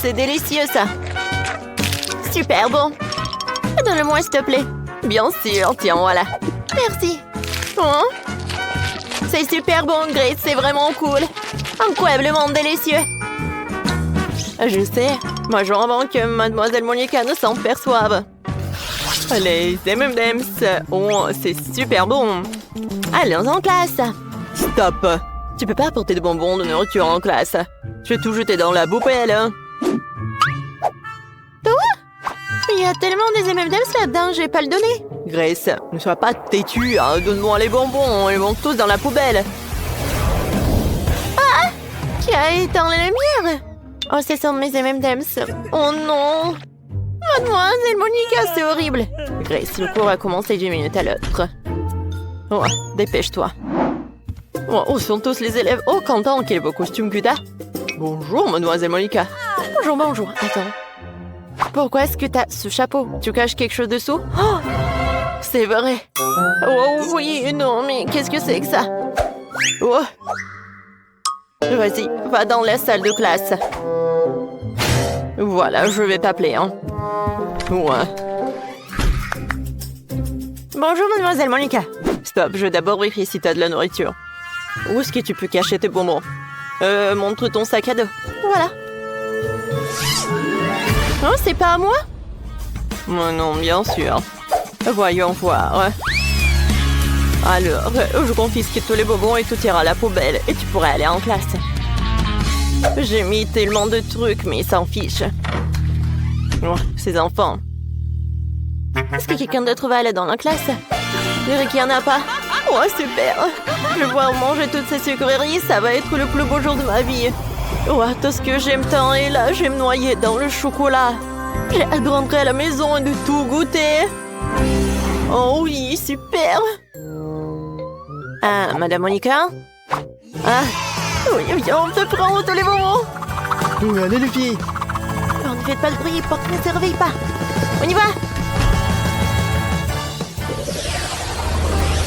[SPEAKER 1] C'est délicieux, ça. Super bon. Donne-le-moi, s'il te plaît. Bien sûr, tiens, voilà. Merci. Oh. C'est super bon, Grace, c'est vraiment cool. Incroyablement délicieux. Je sais, moi j'en avant que Mademoiselle Monica ne s'en perçoive. Les M&M's, oh, c'est super bon. Allons en classe. Stop. Tu peux pas apporter de bonbons de nourriture en classe. Je vais tout jeter dans la poubelle. Il y a tellement des M&M's là-dedans, je vais pas le donner. Grace, ne sois pas têtue, hein. Donne-moi les bonbons, ils vont tous dans la poubelle. Ah! Qui a éteint les lumières? Oh, ce sont mes M&M's. Oh non! Mademoiselle Monica, c'est horrible. Grace, le cours a commencé d'une minute à l'autre. Oh, dépêche-toi. Oh, où sont tous les élèves? Oh, Quentin, quel beau costume que t'as. Bonjour, Mademoiselle Monica. Bonjour, bonjour. Attends. Pourquoi est-ce que t'as ce chapeau? Tu caches quelque chose dessous? Oh, c'est vrai. Oh oui, non, mais qu'est-ce que c'est que ça? Oh. Vas-y, va dans la salle de classe. Voilà, je vais t'appeler, hein. Ouais. Bonjour, Mademoiselle Monica. Stop, je vais d'abord vérifier si t'as de la nourriture. Où est-ce que tu peux cacher tes bonbons? Montre ton sac à dos. Voilà. Oh, c'est pas à moi? Oh non, bien sûr. Voyons voir. Alors, je confisque tous les bonbons et tout ira à la poubelle. Et tu pourrais aller en classe. J'ai mis tellement de trucs, mais ils s'en fichent. Oh, ces enfants. Est-ce que quelqu'un d'autre va aller dans la classe? Je dirais qu'il n'y en a pas. Oh, super. Je vais pouvoir manger toutes ces sucreries. Ça va être le plus beau jour de ma vie. Oh, tout ce que j'aime tant. Et là, je vais me noyer dans le chocolat. J'ai hâte de rentrer à la maison et de tout goûter. Oh oui, super. Ah, Madame Monica? Ah, oui, on te prend tous les bonbons.
[SPEAKER 3] Allez les filles.
[SPEAKER 1] Oh, ne faites pas le bruit, porte ne se réveille pas. On y va.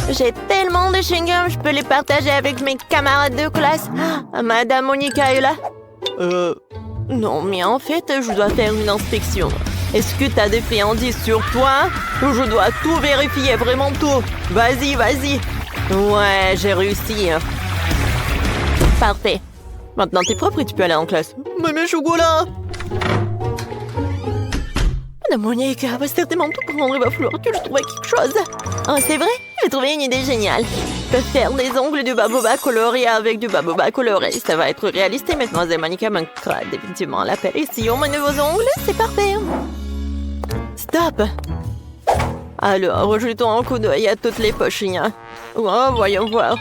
[SPEAKER 1] J'ai tellement de chewing-gum, je peux les partager avec mes camarades de classe. Ah, Madame Monica est là? Non, mais en fait, je dois faire une inspection. Est-ce que t'as des friandises sur toi? Je dois tout vérifier, vraiment tout. Vas-y, vas-y. Ouais, j'ai réussi. Parfait. Maintenant, t'es propre et tu peux aller en classe. Mais mes chocolats! Madame Monica va certainement tout prendre. Il va falloir que je trouve quelque chose. Oh, c'est vrai? J'ai trouvé une idée géniale. Je peux faire des ongles de baboba colorés avec du baboba coloré. Ça va être réaliste et Mademoiselle Monica manquera définitivement l'appel. Et si on met de vos ongles, c'est parfait. Stop! Alors, rejetons un coup d'œil à toutes les poches. Oh, voyons voir.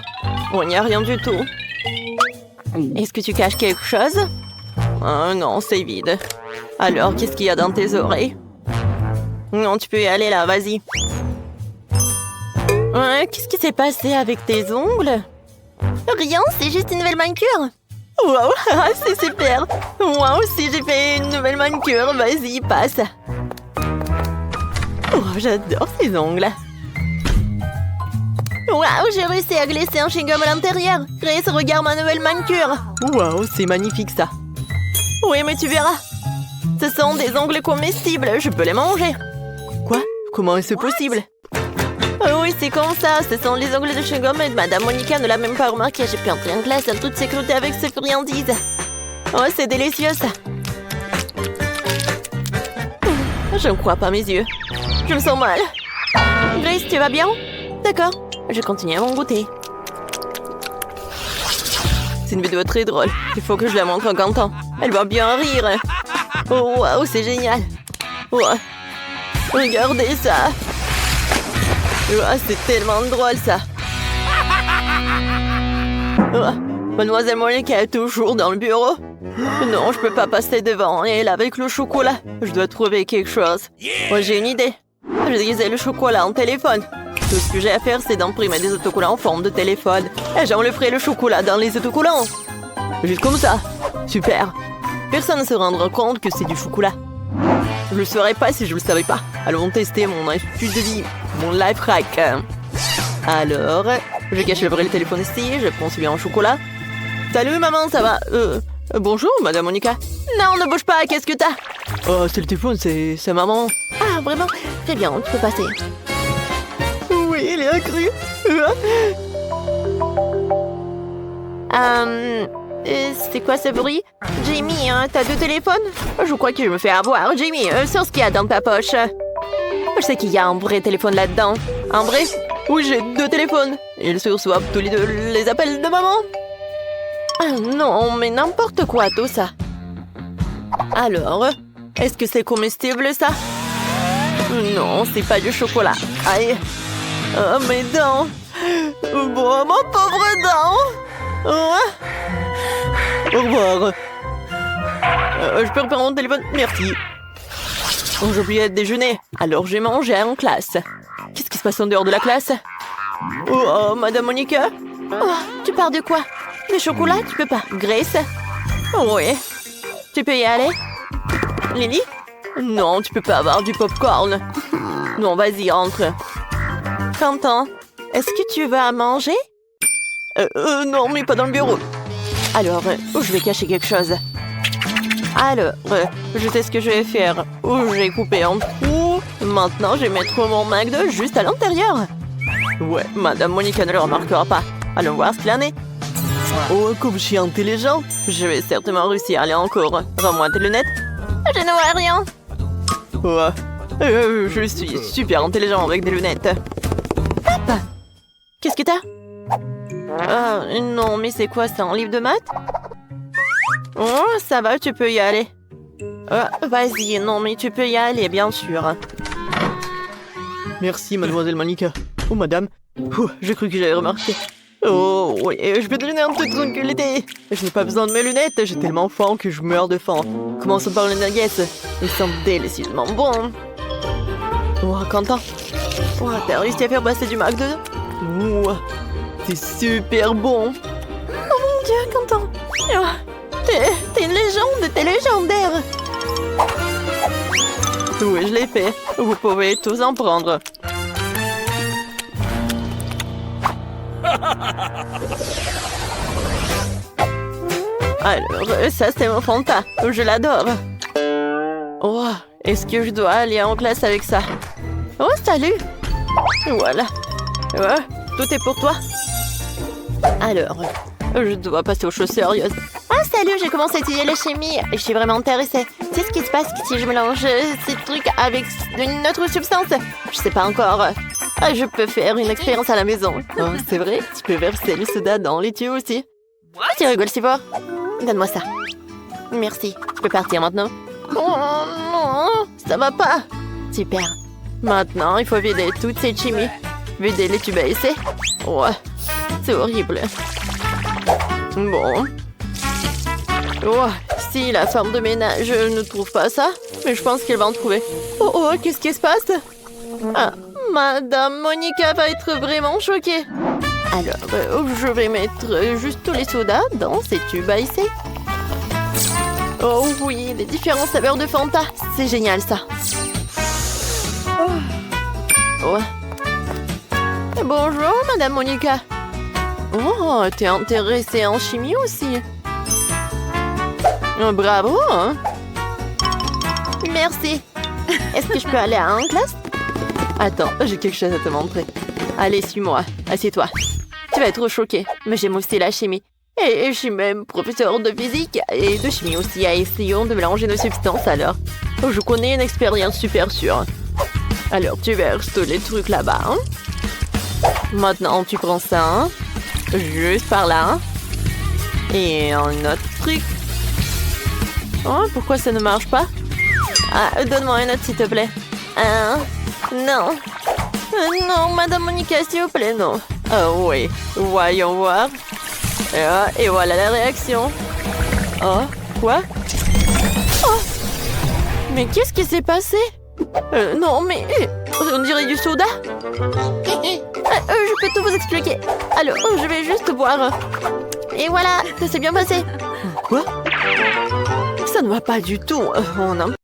[SPEAKER 1] Il n'y a rien du tout. Est-ce que tu caches quelque chose? Oh non, c'est vide. Alors, qu'est-ce qu'il y a dans tes oreilles? Non, tu peux y aller là, vas-y. Qu'est-ce qui s'est passé avec tes ongles? Rien, c'est juste une nouvelle manucure. Wow, c'est super. Moi aussi, j'ai fait une nouvelle manucure. Vas-y, passe. Oh, j'adore ces ongles. Waouh, j'ai réussi à glisser un chewing-gum à l'intérieur. Grace, regarde ma nouvelle manucure. Waouh, c'est magnifique ça. Oui, mais tu verras. Ce sont des ongles comestibles. Je peux les manger. Quoi? Comment est-ce possible? Oh oui, c'est comme ça. Ce sont les ongles de chewing-gum et Madame Monica ne l'a même pas remarqué. J'ai pu entrer en classe en toute sécurité avec ces friandises. Oh, c'est délicieux ça. Je ne crois pas mes yeux. Je me sens mal. Grace, tu vas bien? D'accord. Je continue à m'en goûter. C'est une vidéo très drôle. Il faut que je la montre à Quentin. Elle va bien rire. Oh, waouh, c'est génial. Oh, regardez ça. Oh, c'est tellement drôle, ça. Oh, Mademoiselle Monica est toujours dans le bureau. Non, je peux pas passer devant elle avec le chocolat. Je dois trouver quelque chose. Oh, j'ai une idée. Je disais le chocolat en téléphone. Tout ce que j'ai à faire, c'est d'imprimer des autocollants en forme de téléphone. Et j'enlèverai le chocolat dans les autocollants. Juste comme ça. Super. Personne ne se rendra compte que c'est du chocolat. Je le saurais pas si je le savais pas. Allons tester mon astuce de vie, mon life hack. Alors, je cache le vrai téléphone ici, je prends celui en chocolat. Salut maman, ça va? Bonjour madame Monica. Non, ne bouge pas, qu'est-ce que t'as? Oh, c'est le téléphone, c'est maman. Ah, vraiment? Très bien, tu peux passer. Oui, il est accru. C'est quoi ce bruit? Jamie, hein, t'as 2 téléphones? Je crois que je me fais avoir. Jamie, sors ce qu'il y a dans ta poche. Je sais qu'il y a un vrai téléphone là-dedans. Un vrai? Oui, j'ai 2 téléphones. Ils se reçoivent tous les 2 les appels de maman. Ah non, mais n'importe quoi, tout ça. Alors, est-ce que c'est comestible, ça? Non, c'est pas du chocolat. Aïe. Oh, mes dents. Bon, mon pauvre dent. Au revoir. Je peux reprendre mon téléphone? Merci. Oh, j'ai oublié de déjeuner. Alors j'ai mangé en classe. Qu'est-ce qui se passe en dehors de la classe? Oh, Madame Monica? Oh, tu pars de quoi? De chocolat? Tu peux pas. Grace? Oui. Tu peux y aller? Lily? Non, tu peux pas avoir du popcorn. Non, vas-y, entre. Quentin, est-ce que tu vas manger? Non, mais pas dans le bureau. Alors, je vais cacher quelque chose. Alors, je sais ce que je vais faire. Je vais couper en trous. Maintenant, je vais mettre mon McDo juste à l'intérieur. Ouais, Madame Monica ne le remarquera pas. Allons voir ce qu'il en est. Oh, comme je suis intelligent, je vais certainement réussir à aller encore. Rends-moi tes lunettes. Je ne vois rien. Ouais, je suis super intelligent avec des lunettes. Hop! Qu'est-ce que t'as? Ah, non, mais c'est quoi, c'est un livre de maths? Oh, ça va, tu peux y aller. Vas-y, non, mais tu peux y aller, bien sûr. Merci, mademoiselle Monica. Oh, madame. J'ai cru que j'avais remarqué. Oh, oui, je peux te donner un petit tranquillité. Je n'ai pas besoin de mes lunettes, j'ai tellement faim que je meurs de faim. Commençons par les nuggets. Ils sont délicieusement bons. Oh, Quentin. Oh, t'as réussi à faire passer du McDo? Oh, c'est super bon. Oh mon Dieu, Quentin. Oh, t'es une légende, t'es légendaire. Oui, je l'ai fait. Vous pouvez tous en prendre. Alors, ça c'est mon Fanta. Je l'adore. Oh, est-ce que je dois aller en classe avec ça? Oh, salut. Voilà. Ouais, tout est pour toi. Alors, je dois passer aux choses sérieuses. Ah, salut, j'ai commencé à étudier la chimie. Je suis vraiment intéressée. Tu sais ce qui se passe si je mélange ces trucs avec une autre substance? Je sais pas encore. Je peux faire une expérience à la maison. Oh, c'est vrai, tu peux verser le soda dans les tuyaux aussi. Tu rigoles si fort? Donne-moi ça. Merci. Tu peux partir maintenant. Oh non, ça va pas. Super. Maintenant, il faut vider toute cette chimie. Vider les tubes à essai. Ouais, c'est horrible. Bon. Oh, si la femme de ménage ne trouve pas ça, mais je pense qu'elle va en trouver. Oh, qu'est-ce qui se passe? Ah, Madame Monica va être vraiment choquée. Alors, je vais mettre juste tous les sodas dans ces tubes à essai. Oh oui, les différents saveurs de Fanta. C'est génial, ça. Oh. Bonjour, Madame Monica. Oh, t'es intéressée en chimie aussi. Oh, bravo, hein? Merci. Est-ce que je peux aller en classe? Attends, j'ai quelque chose à te montrer. Allez, suis-moi. Assieds-toi. Tu vas être choquée, mais j'aime aussi la chimie. Et je suis même professeur de physique et de chimie aussi. Essayons de mélanger nos substances alors. Je connais une expérience super sûre. Alors, tu verses tous les trucs là-bas. Hein? Maintenant, tu prends ça. Hein? Juste par là. Hein? Et un autre truc. Oh, pourquoi ça ne marche pas? Ah, donne-moi un autre, s'il te plaît. Non. Non, Madame Monica, s'il vous plaît, non. Oh oui, voyons voir. Et voilà la réaction. Oh, quoi? Oh! Mais qu'est-ce qui s'est passé? Non, mais... on dirait du soda. Je peux tout vous expliquer. Alors, je vais juste boire. Et voilà, ça s'est bien passé. Quoi? Ça ne va pas du tout. On a